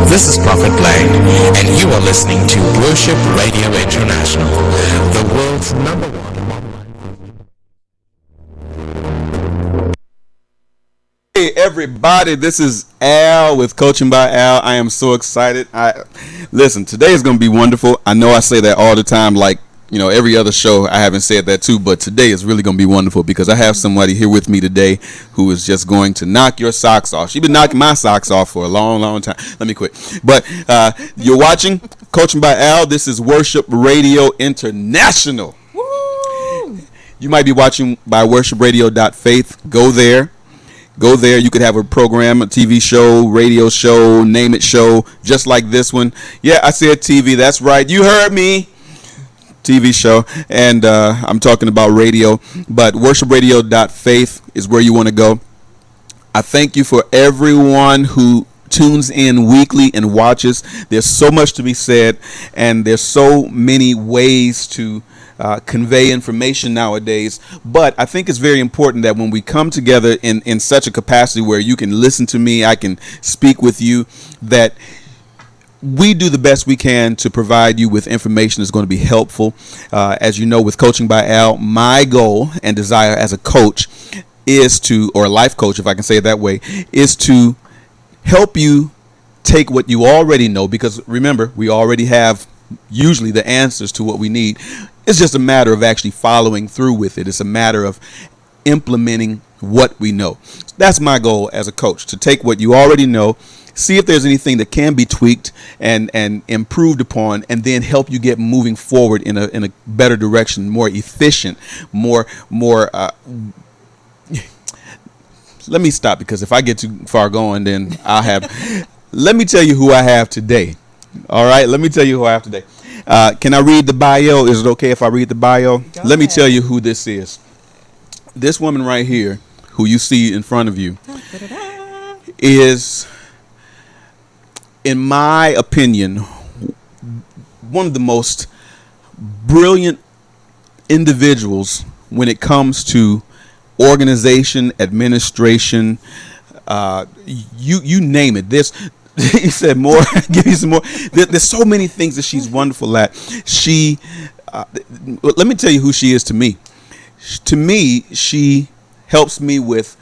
This is Prophet Blake, and you are listening to Worship Radio International, the world's number one online. Hey everybody, this is Al with Coaching by Al. I am so excited. Listen, today is going to be wonderful. I know I say that all the time, like, every other show I haven't said that too, but today is really going to be wonderful because I have somebody here with me today who is just going to knock your socks off. She's been knocking my socks off for a long, long time. Let me quit. But you're watching Coaching by Al. This is Worship Radio International. Woo! You might be watching by worshipradio.faith. Go there. You could have a program, a TV show, radio show, name it show, just like this one. Yeah, I said TV. That's right. You heard me. TV show, and I'm talking about radio, but worshipradio.faith is where you want to go. I thank you for everyone who tunes in weekly and watches. There's so much to be said, and there's so many ways to convey information nowadays, but I think it's very important that when we come together in such a capacity where you can listen to me, I can speak with you, that we do the best we can to provide you with information that's going to be helpful. As you know, with Coaching by Al, my goal and desire as a coach is to, or a life coach, if I can say it that way, is to help you take what you already know, because remember, we already have usually the answers to what we need. It's just a matter of actually following through with it. It's a matter of implementing what we know. That's my goal as a coach, to take what you already know, see if there's anything that can be tweaked and improved upon, and then help you get moving forward in a better direction, more efficient, more. Let me stop, because if I get too far going, then I'll have. Let me tell you who I have today. All right, let me tell you who I have today. Can I read the bio? Is it okay if I read the bio? Let me tell you who this is. This woman right here, who you see in front of you, is, in my opinion, one of the most brilliant individuals when it comes to organization, administration, you name it. He said more. Give you some more. There's so many things that she's wonderful at. Let me tell you who she is to me. To me, she helps me with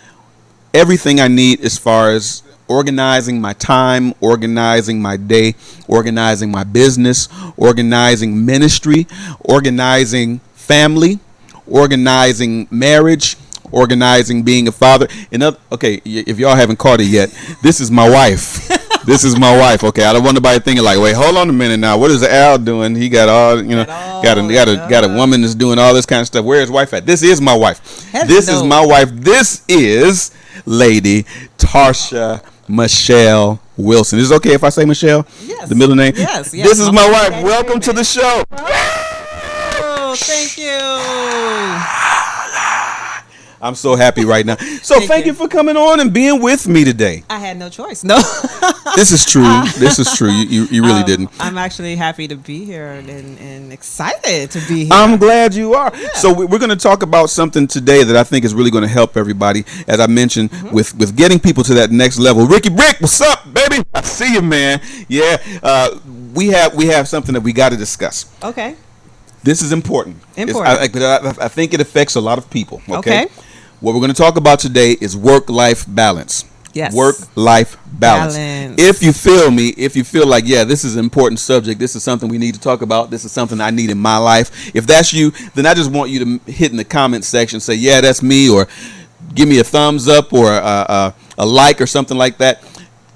everything I need as far as organizing my time, organizing my day, organizing my business, organizing ministry, organizing family, organizing marriage, organizing being a father. Okay, if y'all haven't caught it yet, this is my wife. This is my wife. Okay, I don't want nobody thinking like, wait, hold on a minute now. What is Al doing? He got all, got a woman that's doing all this kind of stuff. Where is wife at? This is my wife. This is my wife. This is Lady Tarsha Michelle Wilson. Is it okay if I say Michelle? Yes. The middle name? Yes. This is my wife. Welcome to the show. Oh, thank you. I'm so happy right now. So thank you for coming on and being with me today. I had no choice. No. This is true. This is true. You really didn't. I'm actually happy to be here and excited to be here. I'm glad you are. Yeah. So we're going to talk about something today that I think is really going to help everybody. As I mentioned, with getting people to that next level. Rick, what's up, baby? I see you, man. Yeah. We have something that we got to discuss. Okay. This is important. I think it affects a lot of people. Okay. What we're going to talk about today is work-life balance. Yes. Work-life balance. If you feel like, yeah, this is an important subject, this is something we need to talk about, this is something I need in my life. If that's you, then I just want you to hit in the comment section, say, yeah, that's me, or give me a thumbs up or a like or something like that.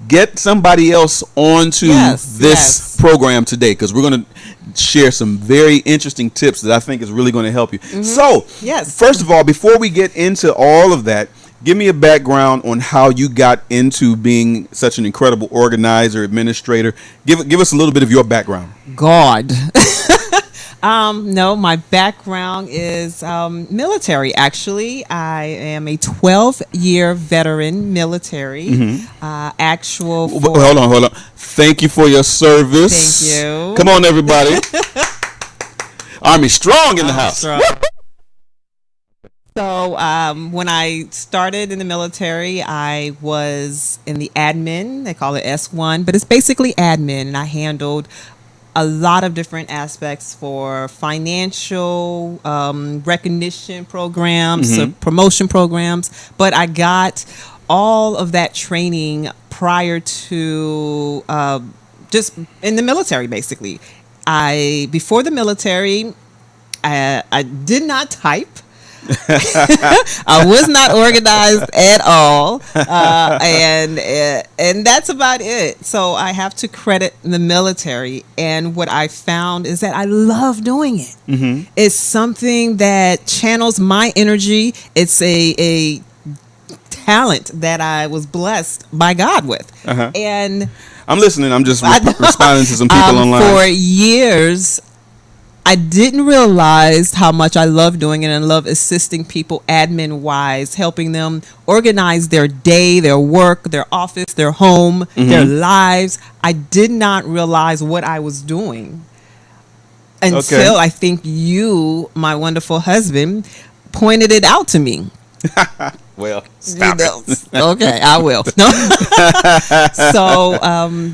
Get somebody else onto this program today, because we're going to share some very interesting tips that I think is really going to help you. So, first of all, before we get into all of that, give me a background on how you got into being such an incredible organizer, administrator. Give us a little bit of your background. God. No, my background is military, actually. I am a 12-year veteran military. Hold on. Thank you for your service. Thank you. Come on, everybody. Army strong in the house. So when I started in the military, I was in the admin. They call it S1, but it's basically admin, and I handled a lot of different aspects for financial recognition programs, promotion programs. But I got all of that training prior to just in the military, basically. I before the military, I did not type. I was not organized at all, and that's about it. So I have to credit the military, and what I found is that I love doing it. It's something that channels my energy. It's a talent that I was blessed by God with, and I'm listening. I'm just responding to some people online. For years, I didn't realize how much I love doing it and love assisting people admin wise, helping them organize their day, their work, their office, their home, their lives. I did not realize what I was doing until I think you, my wonderful husband, pointed it out to me. Well, stop it. Okay, I will. So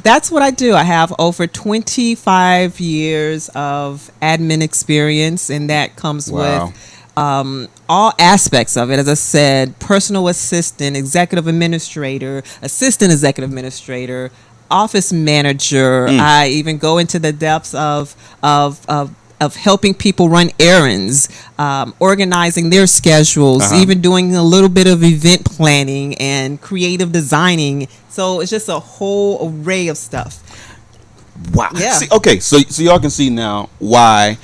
that's what I do. I have over 25 years of admin experience, and that comes with all aspects of it. As I said, personal assistant, executive administrator, assistant executive administrator, office manager. I even go into the depths of helping people run errands, organizing their schedules, even doing a little bit of event planning and creative designing. So it's just a whole array of stuff. Wow. Yeah. See, okay, so y'all can see now why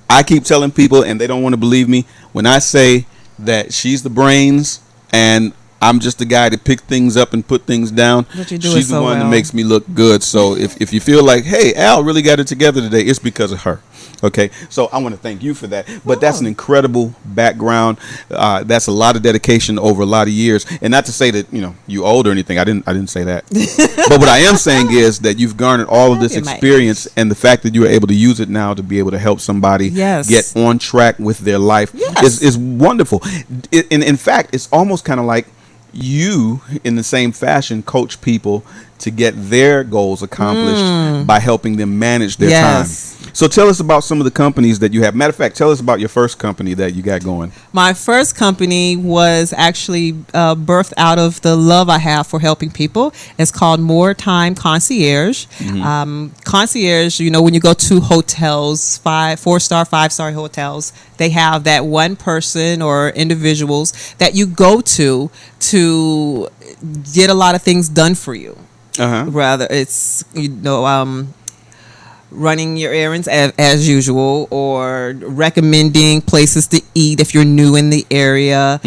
I keep telling people, and they don't want to believe me, when I say that she's the brains and I'm just the guy to pick things up and put things down. But you do She's it the so one well. that makes me look good. So if you feel like, hey, Al really got it together today, it's because of her. Okay, so I want to thank you for that. But that's an incredible background. That's a lot of dedication over a lot of years. And not to say that you old or anything. I didn't say that. But what I am saying is that you've garnered all of this experience, and the fact that you are able to use it now to be able to help somebody get on track with their life is wonderful. In fact, it's almost kind of like you, in the same fashion, coach people to get their goals accomplished by helping them manage their time. So tell us about some of the companies that you have. Matter of fact, tell us about your first company that you got going. My first company was actually birthed out of the love I have for helping people. It's called More Time Concierge. Concierge, when you go to hotels, 4-star, 5-star hotels, they have that one person or individuals that you go to get a lot of things done for you. Rather, it's running your errands as usual, or recommending places to eat if you're new in the area,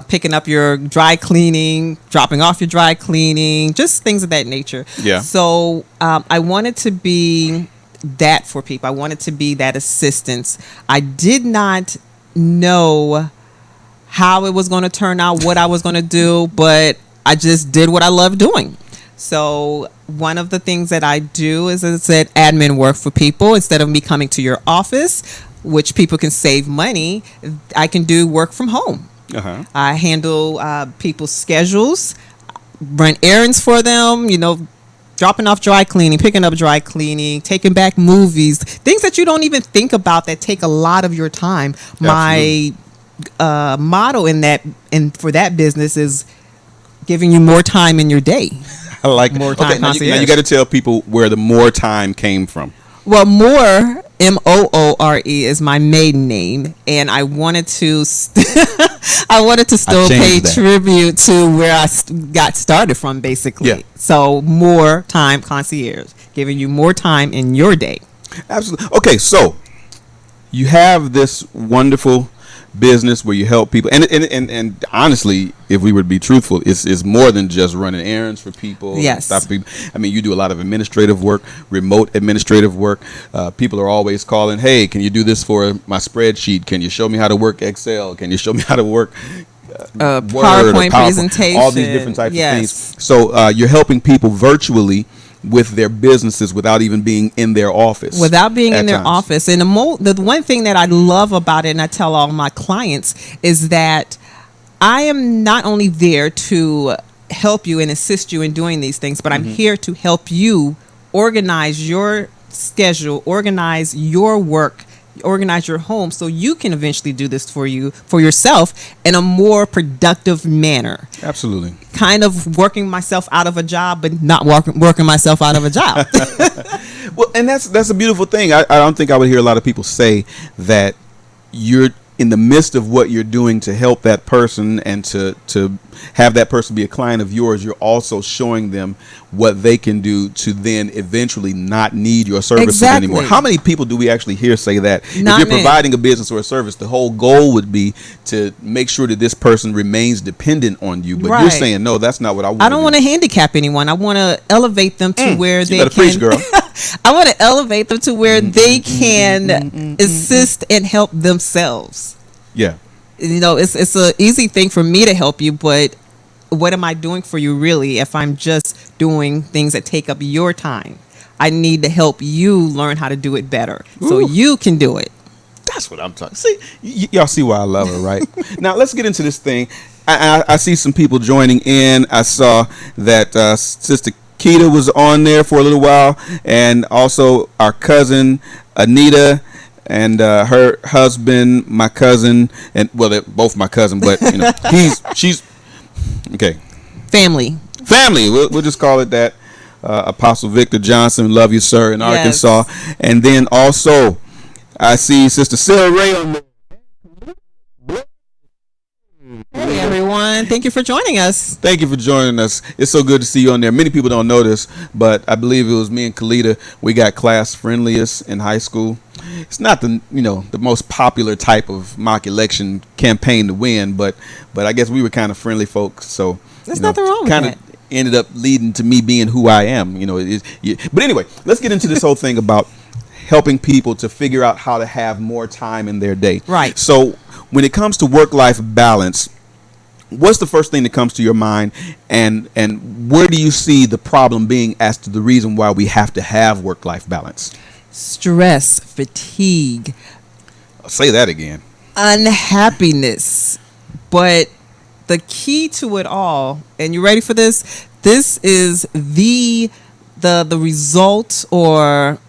picking up your dry cleaning, dropping off your dry cleaning, just things of that nature. So I wanted to be that for people. I wanted to be that assistance. I did not know how it was going to turn out, what I was going to do, but I just did what I love doing. So one of the things that I do is, as I said, admin work for people. Instead of me coming to your office, which people can save money, I can do work from home. I handle people's schedules, run errands for them, dropping off dry cleaning, picking up dry cleaning, taking back movies, things that you don't even think about that take a lot of your time. Absolutely. My motto for that business is giving you more time in your day. I like more time. Now you got to tell people where the more time came from. Well, Moore, Moore, is my maiden name, and I wanted to still pay tribute to where I got started from, basically. Yeah. So More Time Concierge, giving you more time in your day. Absolutely. Okay, so you have this wonderful business where you help people, and honestly, if we would be truthful, it's more than just running errands for people. Yes. People. I mean, you do a lot of administrative work, remote administrative work. People are always calling, hey, can you do this for my spreadsheet? Can you show me how to work Excel? Can you show me how to work Word PowerPoint presentation? All these different types of things. So you're helping people virtually with their businesses without even being in their office. Without being in their times. office. And the one thing that I love about it, and I tell all my clients, is that I am not only there to help you and assist you in doing these things, but I'm here to help you organize your schedule, organize your work, organize your home, so you can eventually do this for yourself in a more productive manner. Absolutely. Kind of working myself out of a job, but not working myself out of a job. Well, and that's a beautiful thing. I don't think I would hear a lot of people say that you're in the midst of what you're doing to help that person and to have that person be a client of yours, you're also showing them what they can do to then eventually not need your services anymore. How many people do we actually hear say that? Not if you're many. providing a business or a service, the whole goal would be to make sure that this person remains dependent on you. But you're saying, no, that's not what I want. I don't want to handicap anyone. I want to elevate them to where they better can. Preach, girl. I want to elevate them to where they can assist and help themselves. Yeah. You know, it's an easy thing for me to help you, but what am I doing for you really if I'm just doing things that take up your time? I need to help you learn how to do it better so you can do it. That's what I'm talking. See, y'all see why I love her, right? Now let's get into this thing. I see some people joining in. I saw that Sister Keita was on there for a little while, and also our cousin Anita and her husband, my cousin, and well, they're both my cousin, but you know, she's okay. Family. We'll just call it that. Apostle Victor Johnson, love you, sir, in Arkansas, and then also I see Sister Sarah Ray on the. Hey everyone, thank you for joining us. Thank you for joining us. It's so good to see you on there. Many people don't know this, but I believe it was me and Kalita. We got class friendliest in high school. It's not the most popular type of mock election campaign to win, but I guess we were kind of friendly folks. So there's nothing wrong with kind that. of ended up leading to me being who I am. But anyway, let's get into this whole thing about helping people to figure out how to have more time in their day. Right. So when it comes to work-life balance, what's the first thing that comes to your mind, and where do you see the problem being as to the reason why we have to have work-life balance? Stress, fatigue. I'll say that again. Unhappiness. But the key to it all, and you ready for this? This is the result, or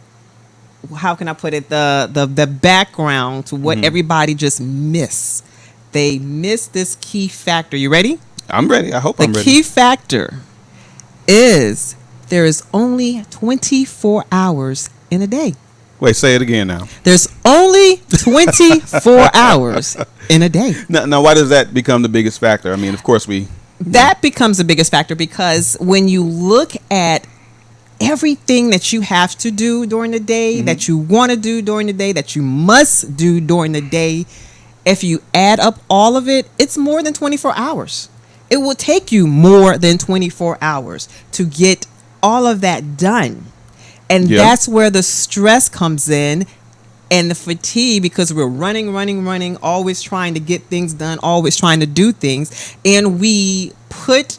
how can I put it? The background to what everybody just miss. They miss this key factor. You ready? I'm ready. I hope I'm ready. The key factor is there is only 24 hours in a day. Wait, say it again now. There's only 24 hours in a day. Now, why does that become the biggest factor? I mean, of course That becomes the biggest factor because when you look at everything that you have to do during the day, that you want to do during the day, that you must do during the day, if you add up all of it, it's more than 24 hours. It will take you more than 24 hours to get all of that done. And that's where the stress comes in and the fatigue, because we're running, always trying to get things done, always trying to do things. And we put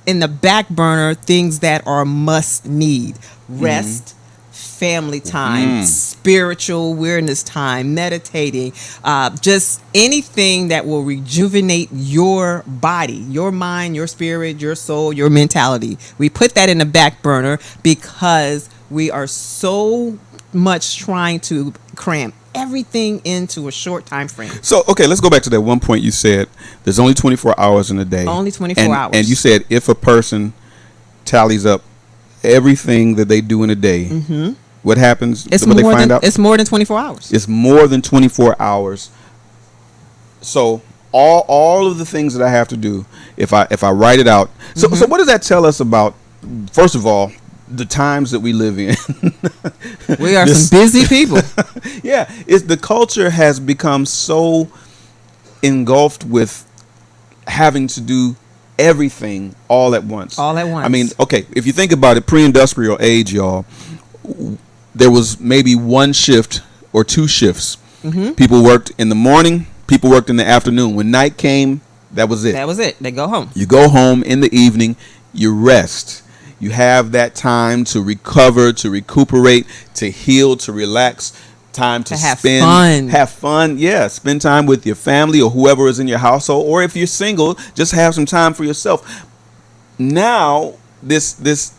in the back burner things that are must need: rest, family time, spiritual awareness time, meditating, just anything that will rejuvenate your body, your mind, your spirit, your soul, your mentality. We put that in the back burner because we are so much trying to cram everything into a short time frame. So, okay, let's go back to that one point you said. There's only 24 hours in a day. Only 24 hours. And you said if a person tallies up everything that they do in a day, what happens? It's what more they find than out? it's more than 24 hours. It's more than 24 hours. So all of the things that I have to do, if I write it out. So what does that tell us about, first of all, the times that we live in? We are some busy people. Yeah, the culture has become so engulfed with having to do everything all at once. All at once. I mean, okay, if you think about it, pre-industrial age, y'all, there was maybe one shift or two shifts. People worked in the morning, people worked in the afternoon. When night came, that was it. That was it. They go home. You go home in the evening, you rest. You have that time to recover, to recuperate, to heal, to relax. Time to have spend, fun. have fun. Yeah, spend time with your family or whoever is in your household. Or if you're single, just have some time for yourself. Now, this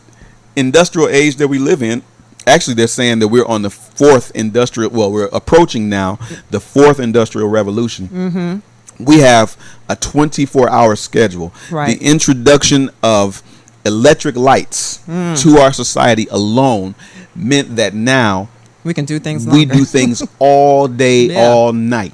industrial age that we live in, actually, they're saying that we're on the fourth industrial. Well, we're approaching now the fourth industrial revolution. Mm-hmm. We have a 24-hour schedule. Right. The introduction of electric lights to our society alone meant that now We can do things we longer. do things all day, Yeah. all night.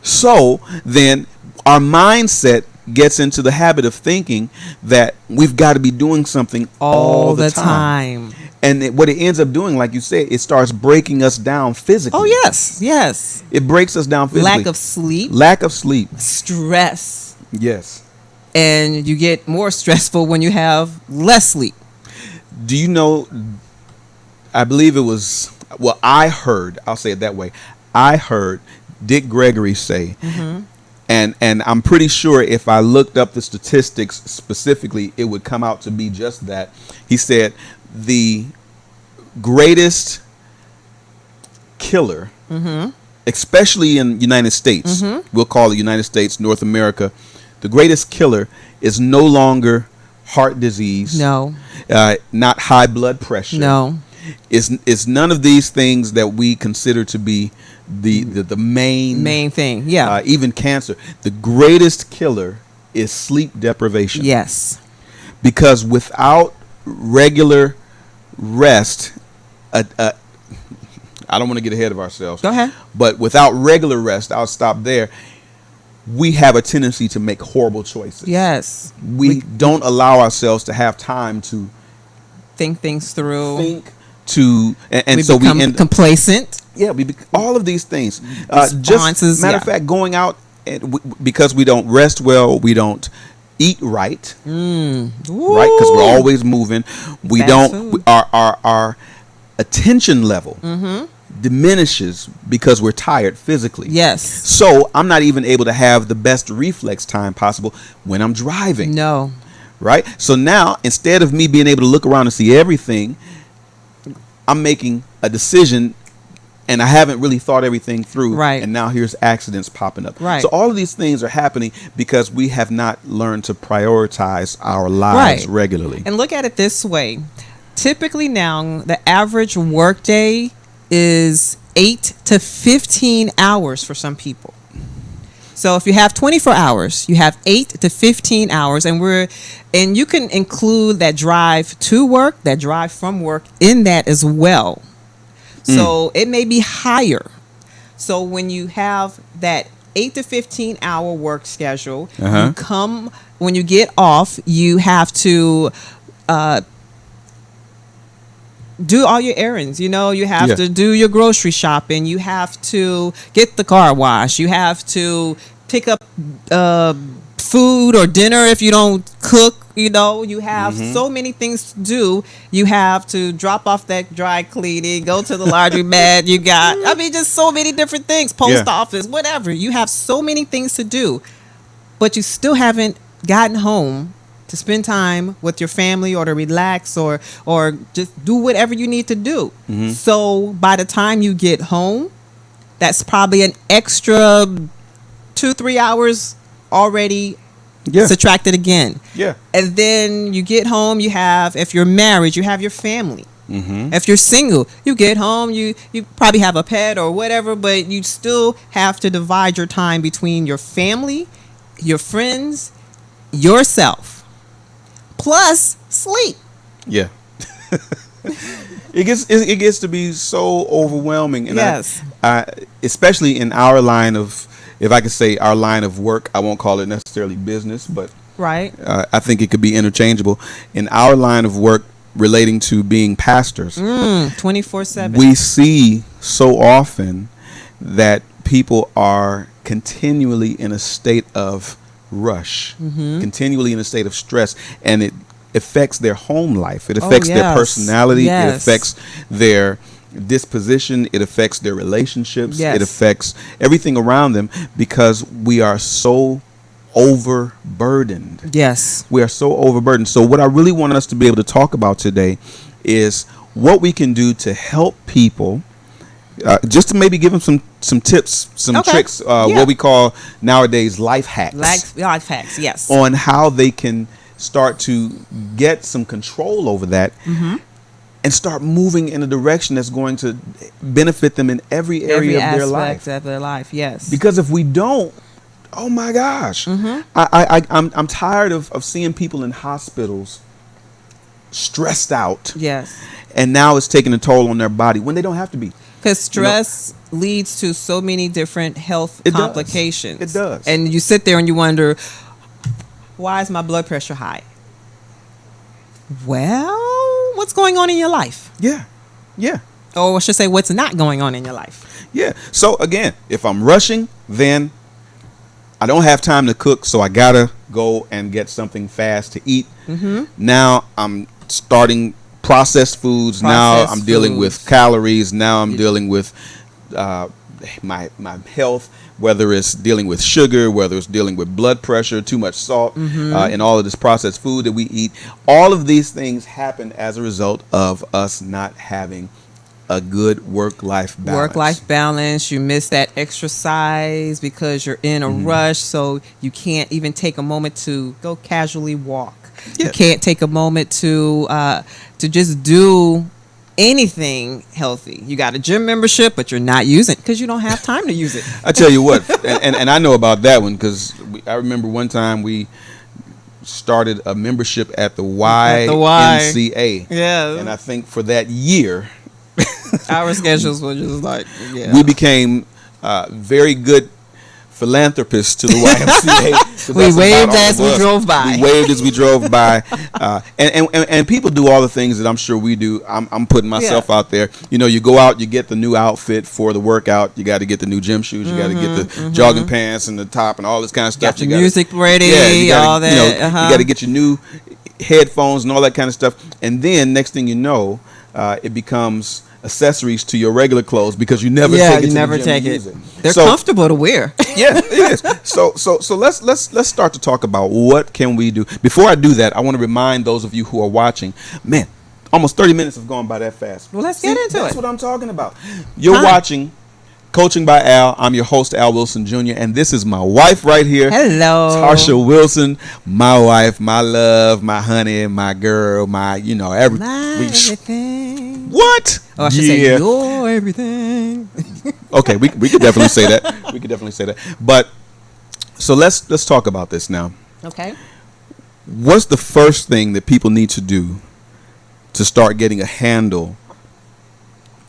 So then our mindset gets into the habit of thinking that we've got to be doing something all the time. And what it ends up doing, like you said, it starts breaking us down physically. Oh, yes. Yes. It breaks us down physically. Lack of sleep. Stress. Yes. Yes. And you get more stressful when you have less sleep. Do you know, I believe it was, well, I'll say it that way. I heard Dick Gregory say, and I'm pretty sure if I looked up the statistics specifically, it would come out to be just that. He said the greatest killer, especially in United States, we'll call it United States, North America, the greatest killer is no longer heart disease. No. Not high blood pressure. No. It's none of these things that we consider to be the main thing. Yeah. Even cancer. The greatest killer is sleep deprivation. Yes. Because without regular rest, I don't want to get ahead of ourselves. Go ahead. But without regular rest, I'll stop there. We have a tendency to make horrible choices. Yes. We don't allow ourselves to have time to think things through. And we so become we end complacent. Yeah, all of these things. Responses, Matter of fact, going out because we don't rest well, we don't eat right, right? Because we're always moving. We Fast don't. food. Our attention level diminishes because we're tired physically. Yes. So I'm not even able to have the best reflex time possible when I'm driving. No. Right. So now, instead of me being able to look around and see everything, I'm making a decision and I haven't really thought everything through. Right. And now here's accidents popping up. Right. So all of these things are happening because we have not learned to prioritize our lives regularly. And look at it this way. Typically now, the average workday is 8 to 15 hours for some people. So if you have 24 hours, you have 8 to 15 hours, and you can include that drive to work, that drive from work in that as well. So it may be higher. So when you have that 8 to 15 hour work schedule, when you get off, you have to do all your errands. You have to do your grocery shopping. You have to get the car washed. You have to pick up food or dinner if you don't cook. You have so many things to do. You have to drop off that dry cleaning, go to the laundromat. You got, just so many different things. Post office, whatever. You have so many things to do, but you still haven't gotten home to spend time with your family or to relax or just do whatever you need to do. So by the time you get home, that's probably an extra 2-3 hours already subtracted again. Yeah. And then you get home, if you're married, you have your family. If you're single, you get home, you probably have a pet or whatever, but you still have to divide your time between your family, your friends, yourself. Plus sleep. Yeah. It gets to be so overwhelming. And yes. I especially in our line of, if I could say our line of work, I won't call it necessarily business, but right. I think it could be interchangeable. In our line of work relating to being pastors, 24/7. we see so often that people are continually in a state of rush, continually in a state of stress, and it affects their home life. It affects their personality. It affects their disposition. It affects their relationships. It affects everything around them because we are so overburdened. Yes. We are so overburdened. So what I really want us to be able to talk about today is what we can do to help people, just to maybe give them some tips, some tricks, what we call nowadays life hacks. Life hacks, yes. On how they can start to get some control over that, and start moving in a direction that's going to benefit them in every area of their life. Aspect of their life, yes. Because if we don't, oh my gosh, I'm tired of seeing people in hospitals stressed out. Yes. And now it's taking a toll on their body when they don't have to be. Because stress leads to so many different health complications. It does. And you sit there and you wonder, why is my blood pressure high? Well, what's going on in your life? Yeah. Or I should say, what's not going on in your life? Yeah. So again, if I'm rushing, then I don't have time to cook, so I gotta go and get something fast to eat. Now I'm starting processed foods. Now I'm dealing with calories. Now I'm dealing with my health, whether it's dealing with sugar, whether it's dealing with blood pressure, too much salt, and all of this processed food that we eat. All of these things happen as a result of us not having a good work-life balance. Work-life balance. You miss that exercise because you're in a rush, so you can't even take a moment to go casually walk. Yeah. You can't take a moment to just do anything healthy. You got a gym membership, but you're not using it because you don't have time to use it. I tell you what, and I know about that one because I remember one time we started a membership at the YMCA. Yeah. And I think for that year, our schedules were just like, we became very good philanthropists to the YMCA. We waved as we drove by. We waved as we drove by. And people do all the things that I'm sure we do. I'm putting myself out there. You know, you go out, you get the new outfit for the workout. You got to get the new gym shoes. You got to get the jogging pants and the top and all this kind of stuff. Got your music ready, all that. You got to get your new headphones and all that kind of stuff. And then next thing you know, it becomes accessories to your regular clothes because you never take it to the gym and use it. They're comfortable to wear. Yeah, it is. So let's start to talk about what can we do. Before I do that, I want to remind those of you who are watching, man, almost 30 minutes have gone by that fast. Well, let's get into it. That's what I'm talking about. You're watching Coaching by Al. I'm your host, Al Wilson Jr., and this is my wife right here. Hello. Tarsha Wilson, my wife, my love, my honey, my girl, my, everything. What? Oh, I should say you're everything. Okay, we could definitely say that. We could definitely say that. But so let's talk about this now. Okay. What's the first thing that people need to do to start getting a handle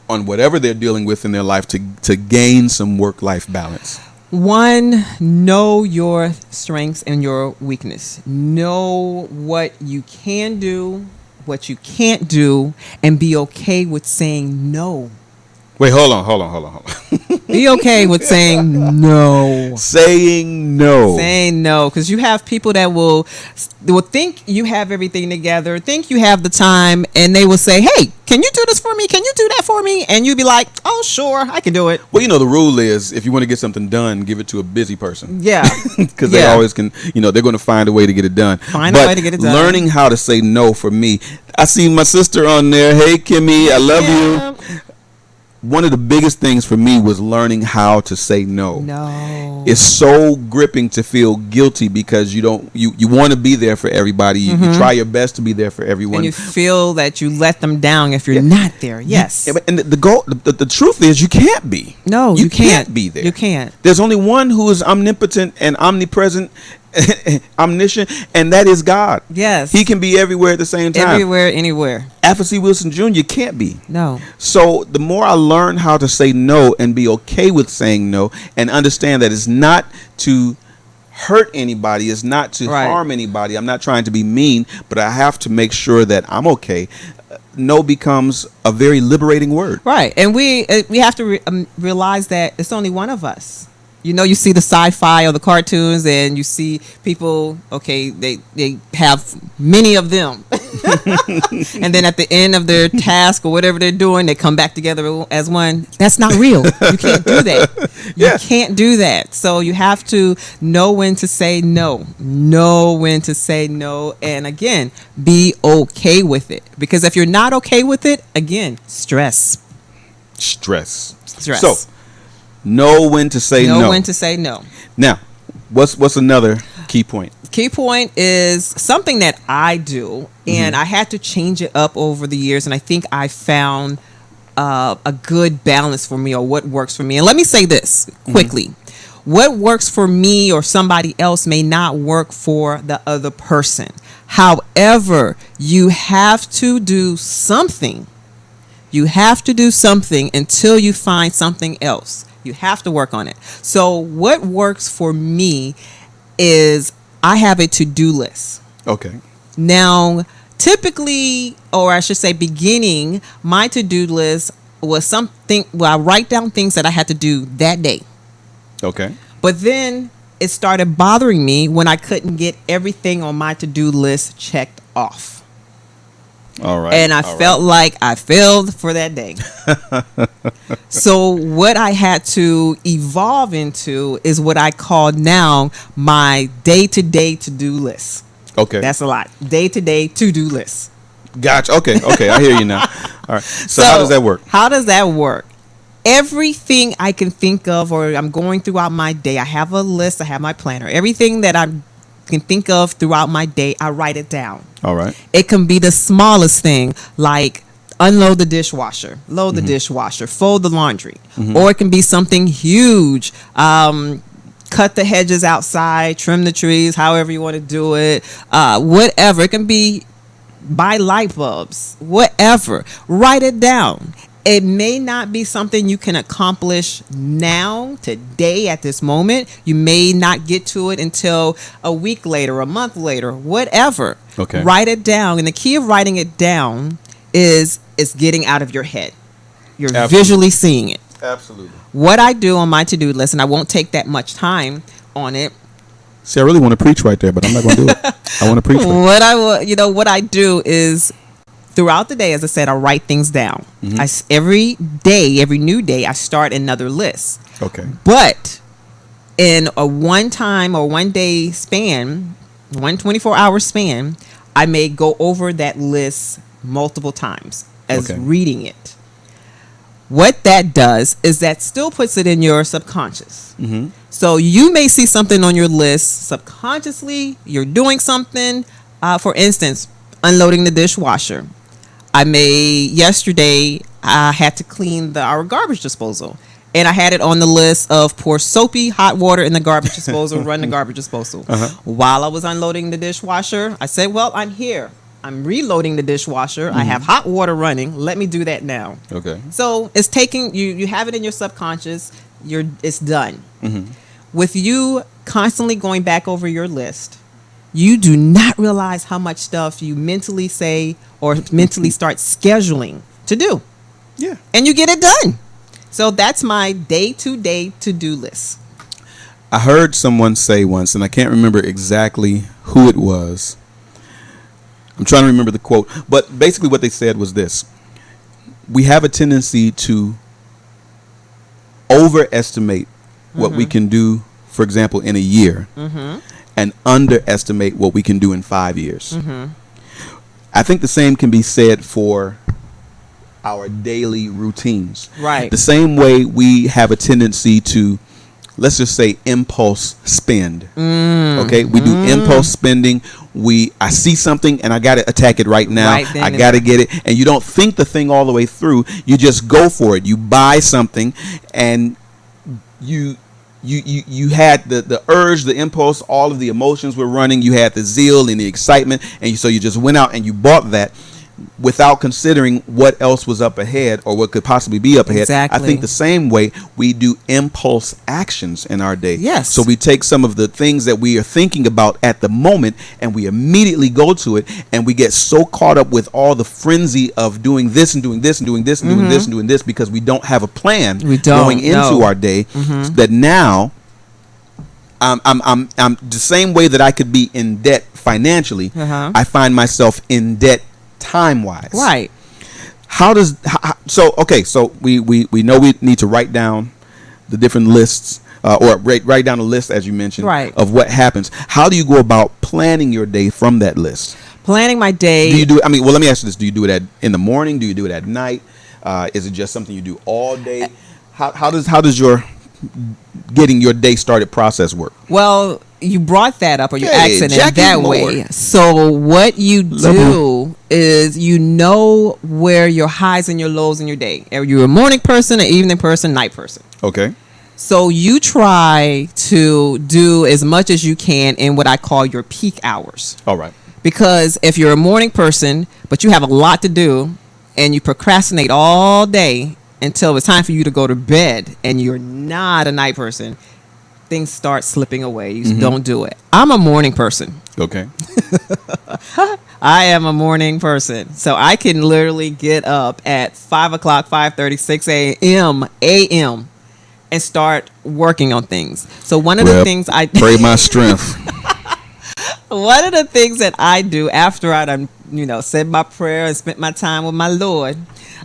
on whatever they're dealing with in their life to gain some work-life balance? One, know your strengths and your weakness. Know what you can do, what you can't do, and be okay with saying no. Wait, hold on. Be okay with saying no. Saying no. Saying no, because you have people that will think you have everything together, think you have the time, and they will say, hey, can you do this for me? Can you do that for me? And you'll be like, oh, sure, I can do it. Well, the rule is if you want to get something done, give it to a busy person. Yeah. Because they always can, they're going to find a way to get it done. Find a way to get it done. Learning how to say no for me. I see my sister on there. Hey, Kimmy, I love you. One of the biggest things for me was learning how to say no. No. It's so gripping to feel guilty because you want to be there for everybody. You try your best to be there for everyone. And you feel that you let them down if you're not there. Yes. And the truth is you can't be. No, you can't be there. You can't. There's only one who is omnipotent and omnipresent, omniscient, and that is God. Yes. He can be everywhere at the same time. Everywhere, anywhere. Alpha C. Wilson Jr. can't be. No. So the more I learn how to say no and be okay with saying no and understand that it's not to hurt anybody, it's not to harm anybody. I'm not trying to be mean, but I have to make sure that I'm okay. No becomes a very liberating word. Right. And we have to realize that it's only one of us. You know, you see the sci-fi or the cartoons, and you see people. Okay, they have many of them, and then at the end of their task or whatever they're doing, they come back together as one. That's not real. You can't do that. You can't do that. So you have to know when to say no. Know when to say no, and again, be okay with it. Because if you're not okay with it, again, stress. So. Know when to say no. Know when to say no. Now, what's another key point? Key point is something that I do, and I had to change it up over the years, and I think I found a good balance for me, or what works for me. And let me say this quickly. What works for me or somebody else may not work for the other person. However, you have to do something. You have to do something until you find something else. You have to work on it. So what works for me is I have a to-do list. Okay. Now, typically, or I should say beginning, my to-do list was something, well, I write down things that I had to do that day. Okay. But then it started bothering me when I couldn't get everything on my to-do list checked off. All right. And I felt like I failed for that day. So what I had to evolve into is what I call now my day-to-day to-do list. Okay. That's a lot. Day-to-day to-do list. Gotcha. Okay. I hear you now. All right. So how does that work? How does that work? Everything I can think of, or I'm going throughout my day, I have a list, I have my planner. Everything that I can think of throughout my day, I write it down. All right. It can be the smallest thing, like unload the dishwasher, load the dishwasher, fold the laundry. Or it can be something huge. Cut the hedges outside, trim the trees, however you want to do it. Whatever. It can be buy light bulbs, whatever. Write it down. It may not be something you can accomplish now, today, at this moment. You may not get to it until a week later, a month later, whatever. Okay. Write it down. And the key of writing it down is it's getting out of your head. You're visually seeing it. Absolutely. What I do on my to-do list, and I won't take that much time on it. See, I really want to preach right there, but I'm not going to do it. I want to preach. What I do is, throughout the day, as I said, I write things down. Every new day, I start another list. Okay. But in a one day span, 24-hour span, I may go over that list multiple times as reading it. What that does is that still puts it in your subconscious. So you may see something on your list subconsciously. You're doing something, for instance, unloading the dishwasher. Yesterday, I had to clean our garbage disposal. And I had it on the list of pour soapy hot water in the garbage disposal, run the garbage disposal. While I was unloading the dishwasher, I said, well, I'm here. I'm reloading the dishwasher. I have hot water running. Let me do that now. Okay. So it's taking, you have it in your subconscious. It's done. With you constantly going back over your list, you do not realize how much stuff you mentally say or mentally start scheduling to do. Yeah. And you get it done. So that's my day-to-day to-do list. I heard someone say once, and I can't remember exactly who it was. I'm trying to remember the quote. But basically what they said was this. We have a tendency to overestimate what we can do, for example, in a year. And underestimate what we can do in 5 years. I think the same can be said for our daily routines. Right. The same way we have a tendency to, let's just say, impulse spend. Okay, we do impulse spending. I see something and I got to attack it right now. I got to get it, and you don't think the thing all the way through. You just go for it. You buy something, and you had the urge, the impulse, all of the emotions were running. You had the zeal and the excitement, and so you just went out and you bought that without considering what else was up ahead or what could possibly be up ahead. Exactly. I think the same way we do impulse actions in our day. Yes. So we take some of the things that we are thinking about at the moment and we immediately go to it, and we get so caught up with all the frenzy of doing this and doing this and doing this and doing this and doing this because we don't have a plan going into our day, that now I'm the same way that I could be in debt financially. I find myself in debt time wise. Right. So we know we need to write down the different lists, or write down a list, as you mentioned, right, of what happens. How do you go about planning your day from that list? Planning my day. Do you do it? I mean, well, let me ask you this: do you do it in the morning? Do you do it at night? Is it just something you do all day? How does your getting your day started process work? Well, you brought that up, or you're asking it that way. So what you do is you know where your highs and your lows in your day. Are you a morning person, an evening person, night person? Okay. So you try to do as much as you can in what I call your peak hours. All right. Because if you're a morning person, but you have a lot to do and you procrastinate all day until it's time for you to go to bed and you're not a night person, things start slipping away. You don't do it. I'm a morning person. Okay. I am a morning person. So I can literally get up at 5 o'clock, 5:30, 6 a.m. and start working on things. So one of the things I pray my strength. One of the things that I do after I done, said my prayer and spent my time with my Lord,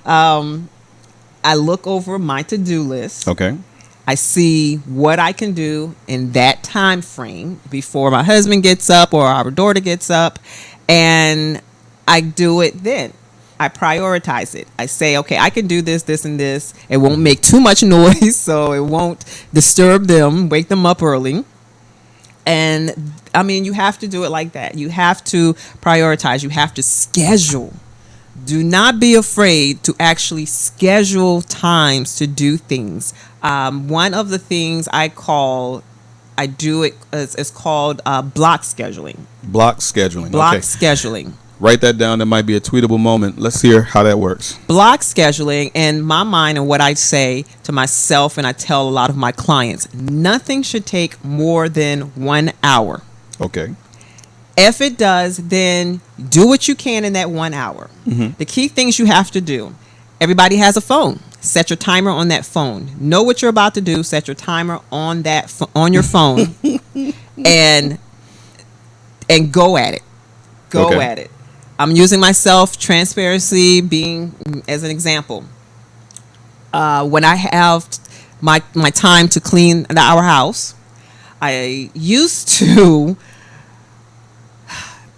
I look over my to-do list. Okay. I see what I can do in that time frame before my husband gets up or our daughter gets up, and I do it then. I prioritize it. I say, okay, I can do this, this, and this. It won't make too much noise, so it won't disturb them, wake them up early. And I mean, you have to do it like that. You have to prioritize. You have to schedule. Do not be afraid to actually schedule times to do things. One of the things it's called block scheduling. Block scheduling. Block scheduling. Write that down. That might be a tweetable moment. Let's hear how that works. Block scheduling, in my mind, and what I say to myself and I tell a lot of my clients, nothing should take more than 1 hour. Okay. If it does, then do what you can in that 1 hour. The key things you have to do. Everybody has a phone. Set your timer on that phone. Know what you're about to do. Set your timer on on your phone, and go at it. Go at it. I'm using myself, transparency being as an example. When I have my time to clean our house, I used to.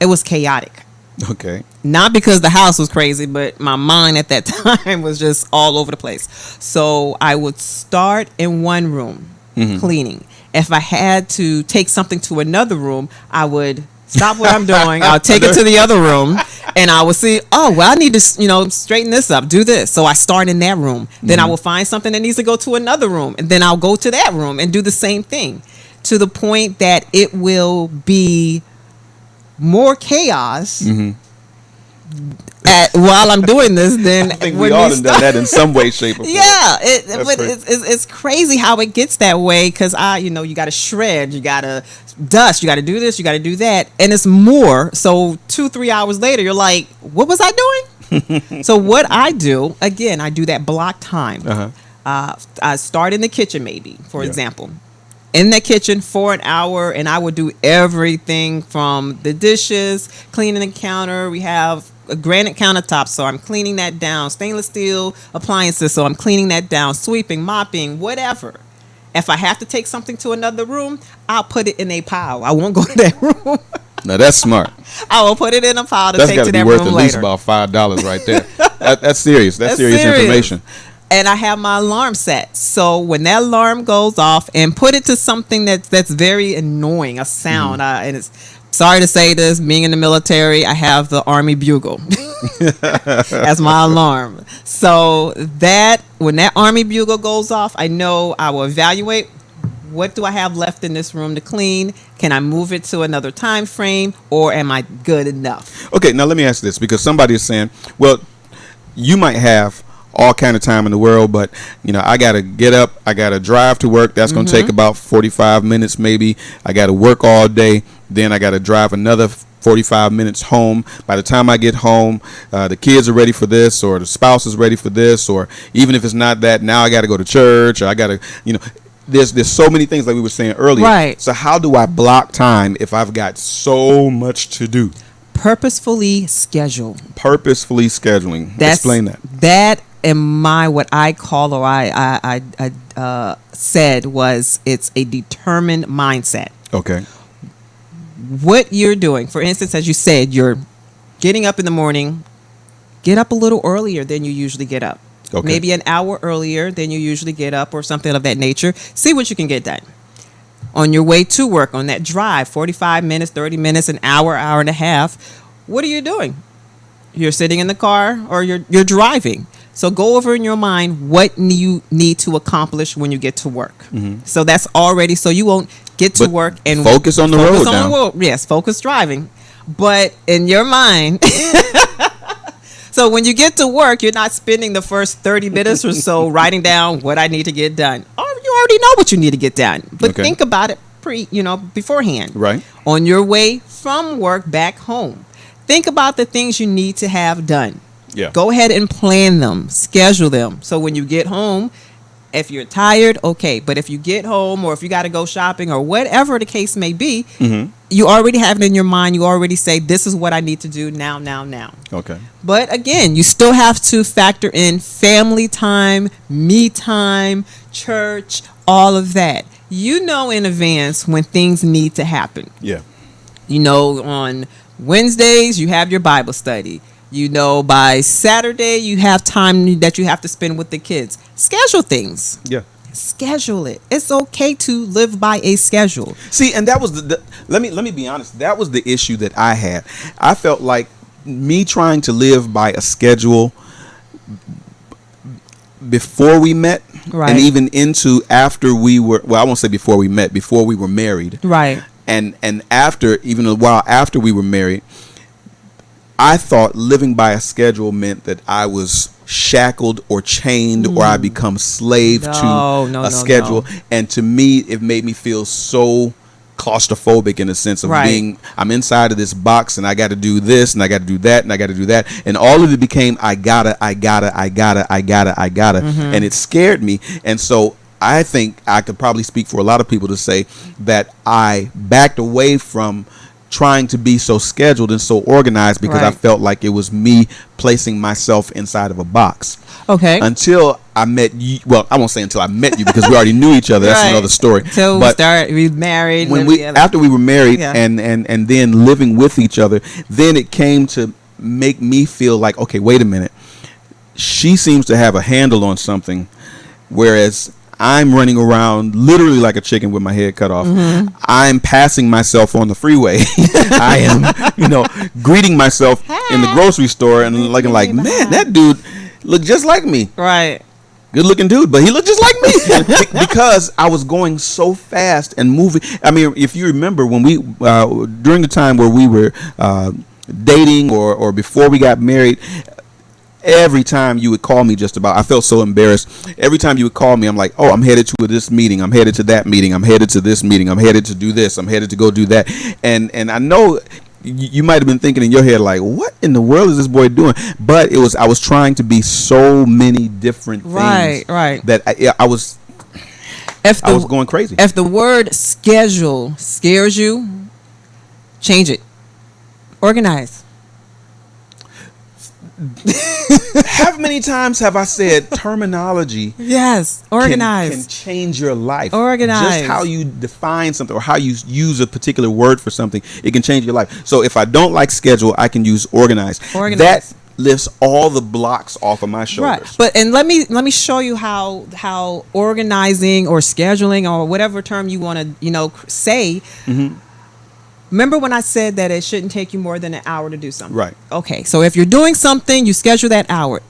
It was chaotic. Okay. Not because the house was crazy, but my mind at that time was just all over the place. So I would start in one room cleaning. If I had to take something to another room, I would stop what I'm doing. I'll take it to the other room, and I will see, oh, well, I need to, straighten this up, do this. So I start in that room. Then I will find something that needs to go to another room, and then I'll go to that room and do the same thing, to the point that it will be more chaos while I'm doing this than I think we all have done that in some way, shape, or form. Yeah, it's crazy how it gets that way, because you got to shred, you got to dust, you got to do this, you got to do that, and it's more. So 2-3 hours later, you're like, what was I doing? So what I do, again, I do that block time. I start in the kitchen, maybe, for example. In the kitchen for an hour, and I would do everything from the dishes, cleaning the counter. We have a granite countertop, so I'm cleaning that down. Stainless steel appliances, so I'm cleaning that down. Sweeping, mopping, whatever. If I have to take something to another room, I'll put it in a pile. I won't go to that room. Now that's smart. I will put it in a pile to take to that room later. That's got to be worth at least about $5 right there. That's serious. That's serious information. And I have my alarm set. So when that alarm goes off, and put it to something that's very annoying, a sound. And it's sorry to say this, being in the military, I have the Army bugle as my alarm. So that when that Army bugle goes off, I know I will evaluate, what do I have left in this room to clean? Can I move it to another time frame, or am I good enough? Okay, now let me ask this, because somebody is saying, well, you might have all kind of time in the world, but I gotta get up, I gotta drive to work. That's gonna take about 45 minutes maybe. I gotta work all day, then I gotta drive another 45 minutes home. By the time I get home, the kids are ready for this, or the spouse is ready for this, or even if it's not that, now I gotta go to church, or I gotta there's so many things like we were saying earlier. Right. So how do I block time if I've got so much to do? Purposefully schedule. Purposefully scheduling. Explain that. That in my what I call or I said was it's a determined mindset. Okay. What you're doing, for instance, as you said, you're getting up in the morning. Get up a little earlier than you usually get up. Okay. Maybe an hour earlier than you usually get up or something of that nature. See what you can get done. On your way to work, on that drive, 45 minutes, 30 minutes, an hour, hour and a half, what are you doing? You're sitting in the car or you're driving. So go over in your mind what you need to accomplish when you get to work. Mm-hmm. So that's already, so you won't get to work and focus on the road now. Yes, focus driving. But in your mind... So when you get to work, you're not spending the first 30 minutes or so writing down what I need to get done. Or you already know what you need to get done. But think about it beforehand. Right. On your way from work back home. Think about the things you need to have done. Yeah. Go ahead and plan them. Schedule them. So when you get home, if you're tired, okay. But if you get home or if you got to go shopping or whatever the case may be, you already have it in your mind. You already say, this is what I need to do now. Okay. But again, you still have to factor in family time, me time, church, all of that. You know in advance when things need to happen. Yeah. You know, on Wednesdays, you have your Bible study. You know, by Saturday, you have time that you have to spend with the kids. Schedule things. Yeah. Schedule it. It's okay to live by a schedule. See, and that was let me be honest. That was the issue that I had. I felt like me trying to live by a schedule before we met, right, and even into after we were. Well, I won't say before we met. Before we were married, right, and after, even a while after we were married, I thought living by a schedule meant that I was shackled or chained or I become slave to a schedule. No. And to me, it made me feel so claustrophobic in a sense of being, I'm inside of this box and I got to do this and I got to do that and I got to do that. And all of it became, I gotta. And it scared me. And so I think I could probably speak for a lot of people to say that I backed away from trying to be so scheduled and so organized because I felt like it was me placing myself inside of a box. Okay. Until I met you. Well, I won't say until I met you because we already knew each other. That's another story. Until we married. When after we were married and then living with each other, then it came to make me feel like, okay, wait a minute. She seems to have a handle on something, whereas I'm running around literally like a chicken with my head cut off. Mm-hmm. I'm passing myself on the freeway. I am, greeting myself in the grocery store and looking like, man, that dude looked just like me. Right. Good looking dude, but he looked just like me because I was going so fast and moving. I mean, if you remember when we, during the time where we were dating or before we got married, every time you would call me I felt so embarrassed. Every time you would call me, I'm like, oh, I'm headed to this meeting. I'm headed to that meeting. I'm headed to this meeting. I'm headed to do this. I'm headed to go do that. And I know you might have been thinking in your head, like, what in the world is this boy doing? But I was trying to be so many different things. Right. That I was going crazy. If the word schedule scares you, change it. Organize. How many times have I said terminology? Yes, organize can change your life. Organize. Just how you define something or how you use a particular word for something, it can change your life. So if I don't like schedule, I can use organize. That lifts all the blocks off of my shoulders. Right. But and let me show you how organizing or scheduling or whatever term you want to say. Mm-hmm. Remember when I said that it shouldn't take you more than an hour to do something? Right. Okay. So if you're doing something, you schedule that hour.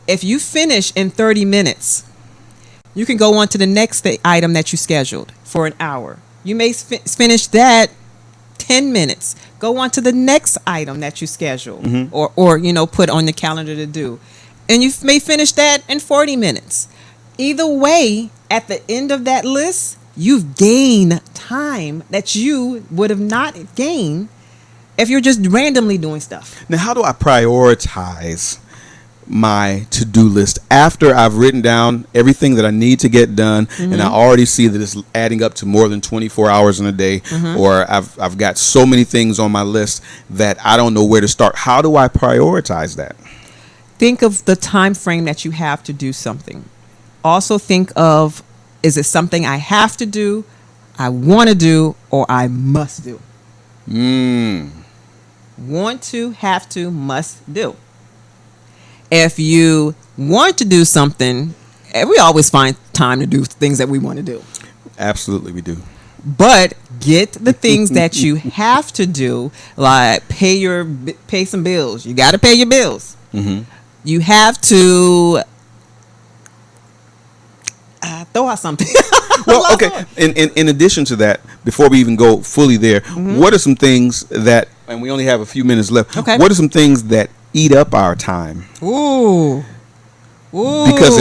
If you finish in 30 minutes, you can go on to the next item that you scheduled for an hour. You may finish that 10 minutes. Go on to the next item that you scheduled or put on the calendar to do. And you may finish that in 40 minutes. Either way, at the end of that list, you've gained time that you would have not gained if you're just randomly doing stuff. Now, how do I prioritize my to-do list after I've written down everything that I need to get done, and I already see that it's adding up to more than 24 hours in a day, or I've got so many things on my list that I don't know where to start. How do I prioritize that? Think of the time frame that you have to do something. Also think of, is it something I have to do, I want to do, or I must do? Want to, have to, must do. If you want to do something, we always find time to do things that we want to do. Absolutely, we do. But get the things that you have to do, like pay some bills. You got to pay your bills. You have to throw out something. Well, okay. In addition to that, before we even go fully there, what are some things that, and we only have a few minutes left. Okay. What are some things that eat up our time? Ooh. Because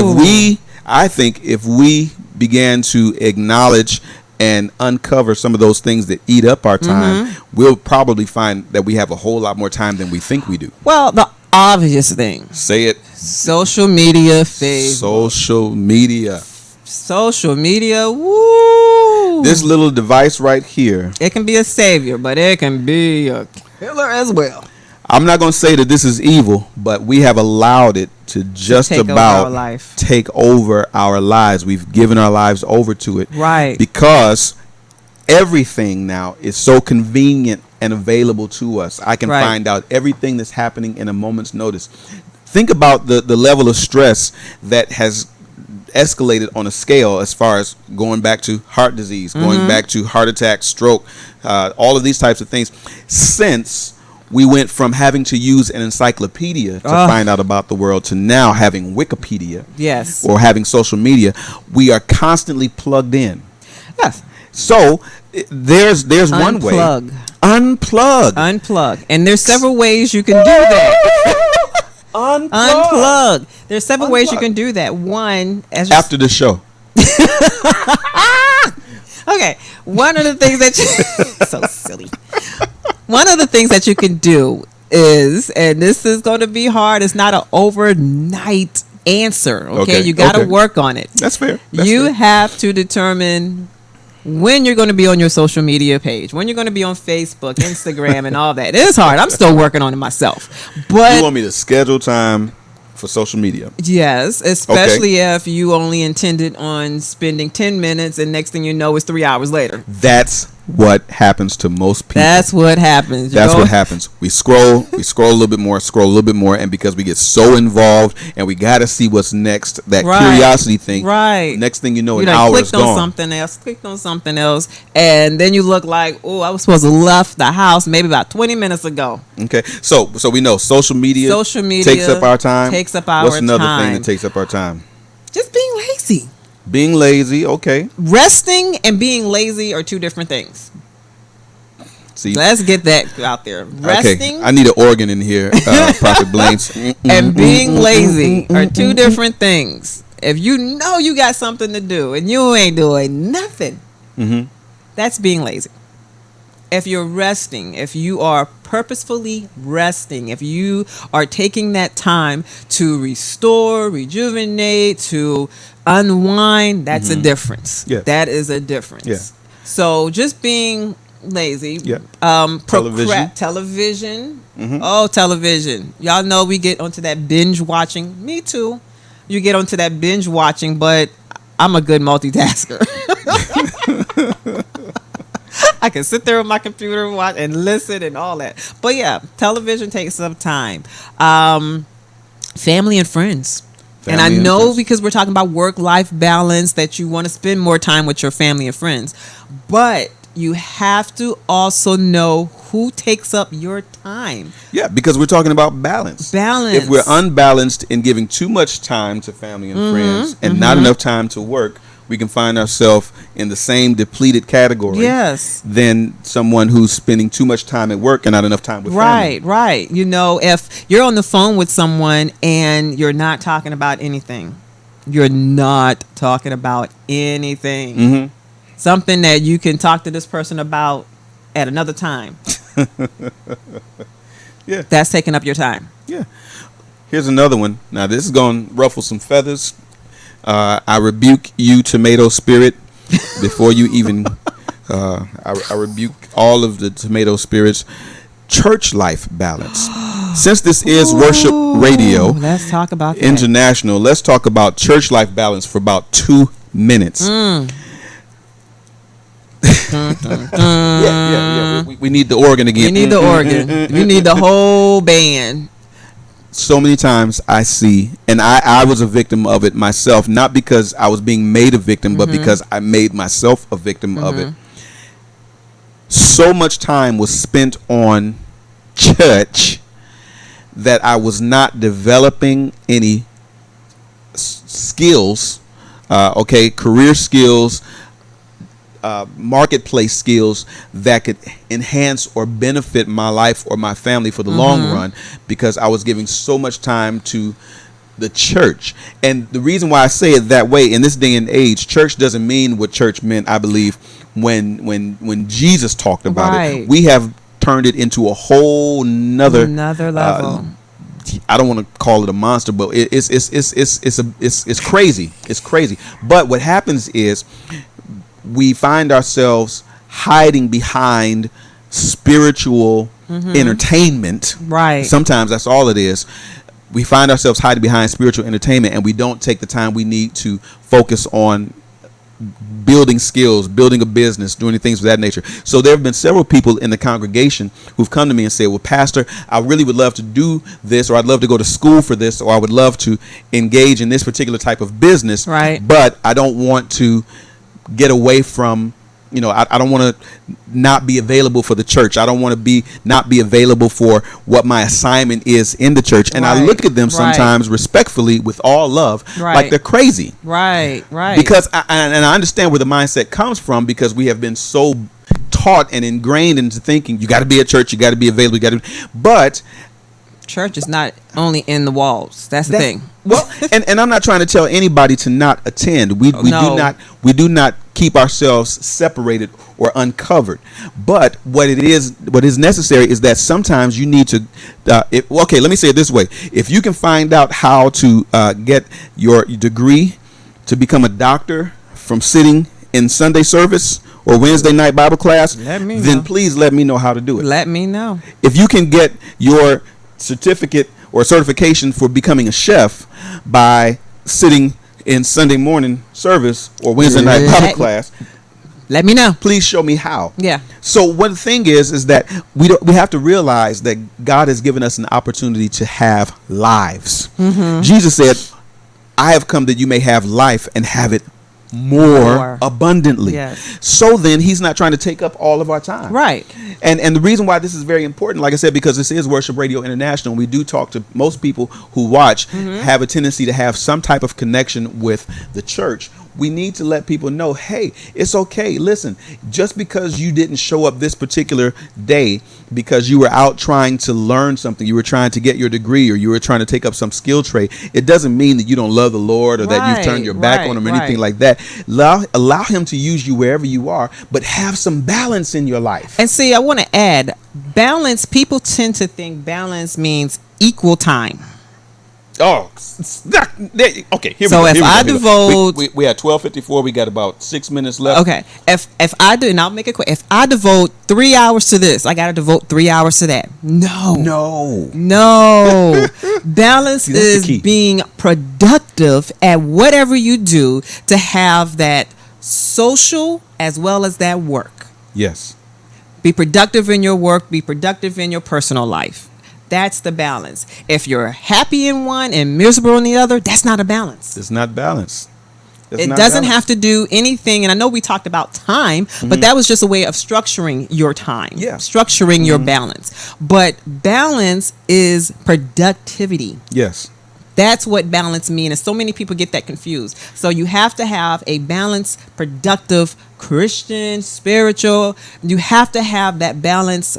I think if we began to acknowledge and uncover some of those things that eat up our time, we'll probably find that we have a whole lot more time than we think we do. Well, the obvious thing. Say it. Social media, Facebook. Social media, woo. This little device right here. It can be a savior, but it can be a killer as well. I'm not going to say that this is evil, but we have allowed it to just about take over our lives. We've given our lives over to it. Right. Because everything now is so convenient and available to us. I can find out everything that's happening in a moment's notice. Think about the level of stress that has escalated on a scale as far as going back to heart disease, going back to heart attack, stroke, all of these types of things. Since we went from having to use an encyclopedia to find out about the world to now having Wikipedia, or having social media, we are constantly plugged in. Yes. So there's one way. Unplug. And there's several ways you can do that. Unplug. There's several ways you can do that. One, after the show. Okay. One of the things that you so silly. One of the things that you can do is, and this is going to be hard, it's not an overnight answer. Okay. You got to work on it. That's fair. You have to determine when you're going to be on your social media page, when you're going to be on Facebook, Instagram, and all that. It is hard. I'm still working on it myself. But you want me to schedule time for social media? Yes, especially if you only intended on spending 10 minutes and next thing you know it's 3 hours later. That's what happens to most people. That's what happens. What happens. We scroll a little bit more, and because we get so involved and we got to see what's next, that curiosity thing. Right. Next thing you know, an hour is gone. Clicked on something else, and then you look like, oh, I was supposed to left the house maybe about 20 minutes ago. Okay, so we know social media takes up our time. What's another thing that takes up our time? Just being lazy. Being lazy, okay. Resting and being lazy are two different things. See, let's get that out there. Resting. Okay, I need an organ in here, Prophet Blaines. And being lazy are two different things. If you know you got something to do and you ain't doing nothing, that's being lazy. If you're resting, if you are purposefully resting, if you are taking that time to restore, rejuvenate, to unwind, that's a difference. Yeah. That is a difference. Yeah. So just being lazy. Yeah. Television. Oh, television. Y'all know we get onto that binge watching. Me too. You get onto that binge watching, but I'm a good multitasker. I can sit there with my computer and watch and listen and all that. But yeah, television takes some time. Family and friends. And I know because we're talking about work-life balance that you want to spend more time with your family and friends. But you have to also know who takes up your time. Yeah, because we're talking about balance. If we're unbalanced in giving too much time to family and friends and not enough time to work, we can find ourselves in the same depleted category than someone who's spending too much time at work and not enough time with family. Right. You know, if you're on the phone with someone and you're not talking about anything, something that you can talk to this person about at another time. That's taking up your time. Yeah. Here's another one. Now, this is going to ruffle some feathers. I rebuke you, tomato spirit, before you even... I rebuke all of the tomato spirits. Church life balance. Since this is Worship Radio, let's talk about that. International, let's talk about church life balance for about 2 minutes. Yeah. We need the organ again. We need the organ. We need the whole band. So many times I see, and I was a victim of it myself, not because I was being made a victim, but because I made myself a victim of it. So much time was spent on church that I was not developing any skills, career skills, marketplace skills that could enhance or benefit my life or my family for the long run, because I was giving so much time to the church. And the reason why I say it that way, in this day and age, church doesn't mean what church meant, I believe, when Jesus talked about it. We have turned it into a whole another level. I don't want to call it a monster, but it's crazy. It's crazy. But what happens is we find ourselves hiding behind spiritual entertainment. Right. Sometimes that's all it is. We find ourselves hiding behind spiritual entertainment, and we don't take the time we need to focus on building skills, building a business, doing things of that nature. So there have been several people in the congregation who've come to me and said, well, Pastor, I really would love to do this, or I'd love to go to school for this, or I would love to engage in this particular type of business, right? But I don't want to get away from, I don't want to not be available for the church. I don't want to not be available for what my assignment is in the church. And I look at them sometimes respectfully, with all love, like they're crazy. Right. Because I understand where the mindset comes from, because we have been so taught and ingrained into thinking you got to be at church, you got to be available, but church is not only in the walls. That's the thing. Well, and I'm not trying to tell anybody to not attend. We do not keep ourselves separated or uncovered. But what is necessary is that sometimes you need to. Let me say it this way: if you can find out how to get your degree to become a doctor from sitting in Sunday service or Wednesday night Bible class, then please let me know how to do it. Let me know. If you can get your certificate or certification for becoming a chef by sitting in Sunday morning service or Wednesday night Bible class, let me know. Please show me how. Yeah. So one thing is that we have to realize that God has given us an opportunity to have lives. Jesus said, I have come that you may have life and have it more abundantly. Yes. So then he's not trying to take up all of our time. Right. And the reason why this is very important, like I said, because this is Worship Radio International, we do talk to most people who watch, have a tendency to have some type of connection with the church. We need to let people know, hey, it's okay. Listen, just because you didn't show up this particular day because you were out trying to learn something, you were trying to get your degree, or you were trying to take up some skill trade, it doesn't mean that you don't love the Lord, or that you've turned your back on him, or anything like that. Allow him to use you wherever you are, but have some balance in your life. And see, I want to add balance. People tend to think balance means equal time. Oh, okay. Here so we go. If I devote, we had 12:54. We got about 6 minutes left. Okay. If I do, and I'll make it quick. If I devote 3 hours to this, I got to devote 3 hours to that. No. Balance is being productive at whatever you do to have that social as well as that work. Yes. Be productive in your work. Be productive in your personal life. That's the balance. If you're happy in one and miserable in the other, that's not a balance. It's not balance. It doesn't have to do anything. And I know we talked about time, but that was just a way of structuring your time. Yeah. Structuring your balance. But balance is productivity. Yes. That's what balance means. And so many people get that confused. So you have to have a balanced, productive, Christian, spiritual. You have to have that balance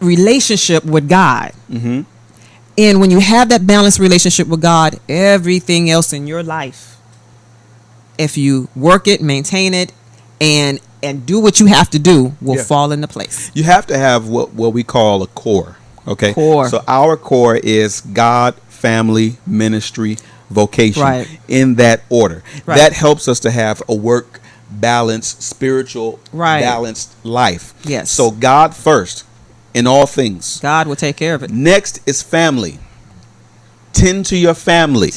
relationship with God. And when you have that balanced relationship with God, everything else in your life, if you work it, maintain it, and do what you have to do, will fall into place. You have to have what we call a core. Okay. Core. So our core is God, family, ministry, vocation, Right. in that order. Right. That helps us to have a work balanced, spiritual, Right. balanced life. Yes. So God first in all things. God will take care of it. Next is family. Tend to your family.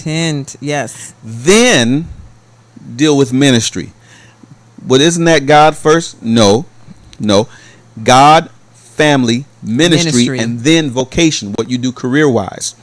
Yes. Then deal with ministry. But isn't that God first? No. God, family, ministry, and then vocation, what you do career-wise.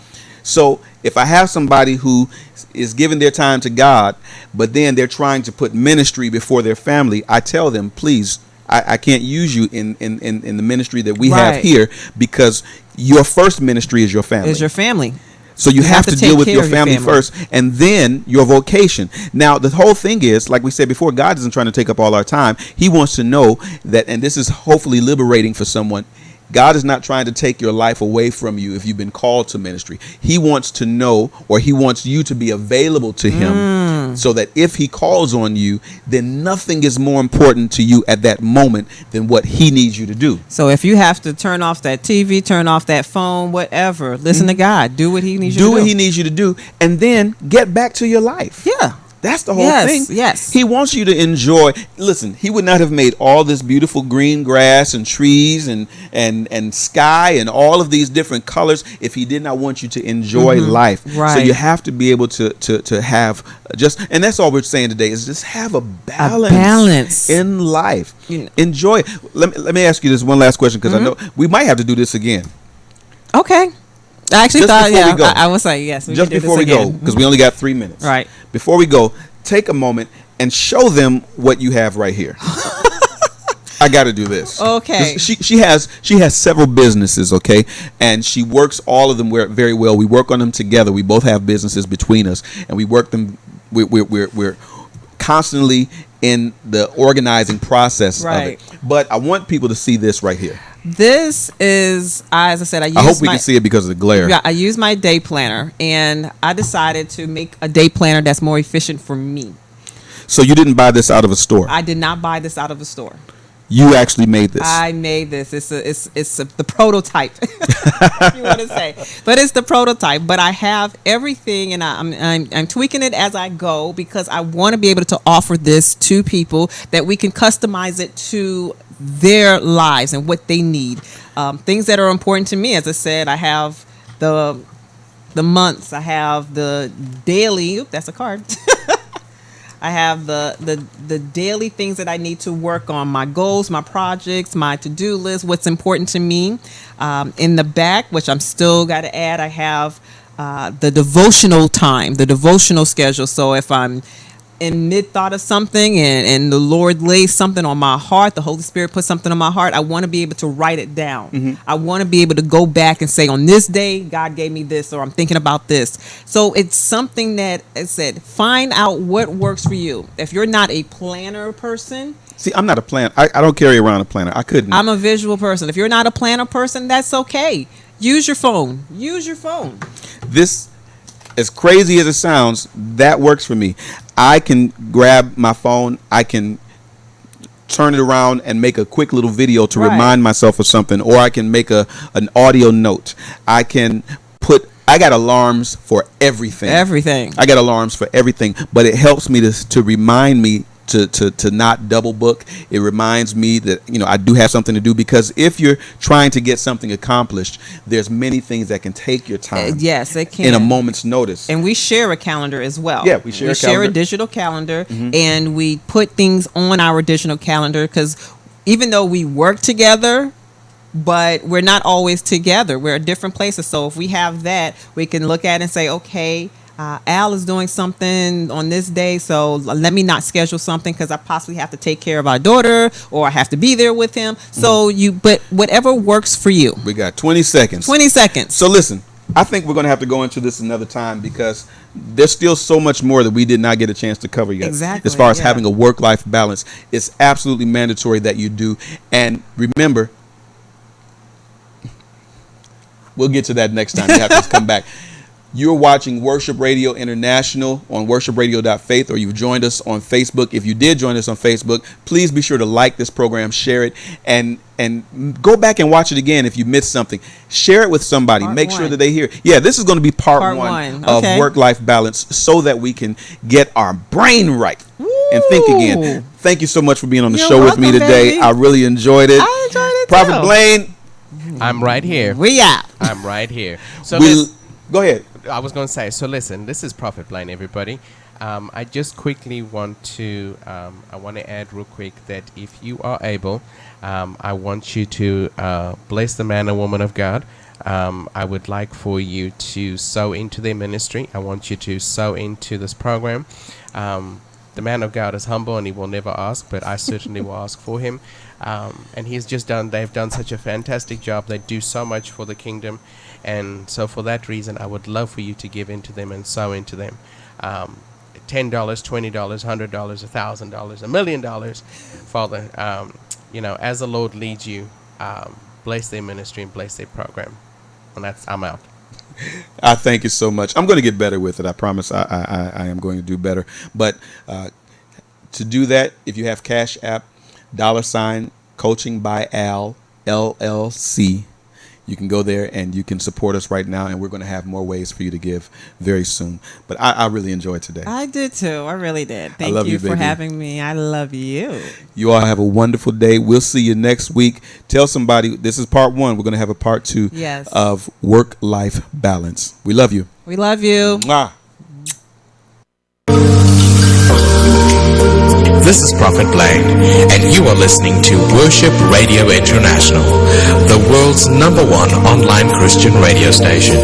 So if I have somebody who is giving their time to God, but then they're trying to put ministry before their family, I tell them, please, I can't use you in the ministry that we have here, because your first ministry is your family. Is your family. So you have to deal with your family first, and then your vocation. Now, the whole thing is, like we said before, God isn't trying to take up all our time. He wants to know that, and this is hopefully liberating for someone, God is not trying to take your life away from you if you've been called to ministry. He wants to know, or he wants you to be available to him, so that if he calls on you, then nothing is more important to you at that moment than what he needs you to do. So if you have to turn off that TV, turn off that phone, whatever, listen to God. Do what he needs you to do. Do what he needs you to do, and then get back to your life. Yeah. That's the whole thing. Yes. He wants you to enjoy. Listen, he would not have made all this beautiful green grass and trees and sky and all of these different colors if he did not want you to enjoy life. Right. So you have to be able to have just, and that's all we're saying today, is just have a balance in life. Enjoy it. Let me ask you this one last question, because I know we might have to do this again. Okay. I actually Just thought, before we go. I was like, yes. Just before we go, because we only got 3 minutes. Right. Before we go, take a moment and show them what you have right here. I got to do this. Okay. She has several businesses, okay, and she works all of them very well. We work on them together. We both have businesses between us, and we work them. We're constantly in the organizing process of it. But I want people to see this right here. This is, as I said, I hope we can see it because of the glare. Yeah, I use my day planner, and I decided to make a day planner that's more efficient for me. So you didn't buy this out of a store? I did not buy this out of a store. You actually made this. I made this. It's the prototype, if you want to say, but it's the prototype. But I have everything, and I'm tweaking it as I go, because I want to be able to offer this to people that we can customize it to their lives and what they need. Things that are important to me. As I said, I have the months. I have the daily. Oop, that's a card. I have the daily things that I need to work on, my goals, my projects, my to-do list, what's important to me. In the back, which I'm still got to add, I have the devotional time, the devotional schedule. So if I'm in mid-thought of something and the Lord lays something on my heart, the Holy Spirit puts something on my heart, I want to be able to write it down. I want to be able to go back and say, on this day, God gave me this, or I'm thinking about this. So it's something that, I said, find out what works for you. If you're not a planner person. See, I'm not a planner. I don't carry around a planner. I couldn't. I'm a visual person. If you're not a planner person, that's okay. Use your phone. Use your phone. This, as crazy as it sounds, that works for me. I can grab my phone, I can turn it around and make a quick little video to remind myself of something, or I can make an audio note. I got alarms for everything. I got alarms for everything, but it helps me to remind me to not double book. It reminds me that, I do have something to do, because if you're trying to get something accomplished, there's many things that can take your time. Yes, it can. In a moment's notice. And we share a calendar as well. Yeah, we share a digital calendar, and we put things on our digital calendar, because even though we work together, but we're not always together. We're at different places. So if we have that, we can look at it and say, okay, Al is doing something on this day, so let me not schedule something because I possibly have to take care of our daughter, or I have to be there with him. So but whatever works for you. We got 20 seconds. 20 seconds. So listen, I think we're going to have to go into this another time, because there's still so much more that we did not get a chance to cover yet. Exactly. As far as having a work-life balance, it's absolutely mandatory that you do. And remember, we'll get to that next time. You have to come back. you're watching Worship Radio International on worshipradio.faith, or you've joined us on Facebook. If you did join us on Facebook, please be sure to like this program, share it, and go back and watch it again if you missed something. Share it with somebody. Make sure that they hear. Yeah, this is going to be part one of Work-Life Balance, so that we can get our brain right and think again. Thank you so much for being on the show with me today. Baby. I really enjoyed it. I enjoyed it Prophet Blaine. I'm right here. We out. I'm right here. So go ahead. I was going to say, so listen, this is Prophet Blaine, everybody. I just quickly want to add real quick that if you are able, I want you to bless the man and woman of God. I would like for you to sow into their ministry. I want you to sow into this program. The man of God is humble and he will never ask, but I certainly will ask for him. And they've done such a fantastic job. They do so much for the kingdom. And so for that reason, I would love for you to give into them and sow into them. $10, $20, $100, $1,000, $1 million, Father. As the Lord leads you, bless their ministry and bless their program. And I'm out. I thank you so much. I'm going to get better with it. I promise I am going to do better. But to do that, if you have Cash App, $ Coaching by Al, LLC, you can go there and you can support us right now, and we're going to have more ways for you to give very soon. But I really enjoyed today. I did too. I really did. Thank you for having me. I love you. You all have a wonderful day. We'll see you next week. Tell somebody, this is part 1. We're going to have a part 2 of Work-Life Balance. We love you. We love you. Mwah. This is Prophet Blaine, and you are listening to Worship Radio International, the world's #1 online Christian radio station.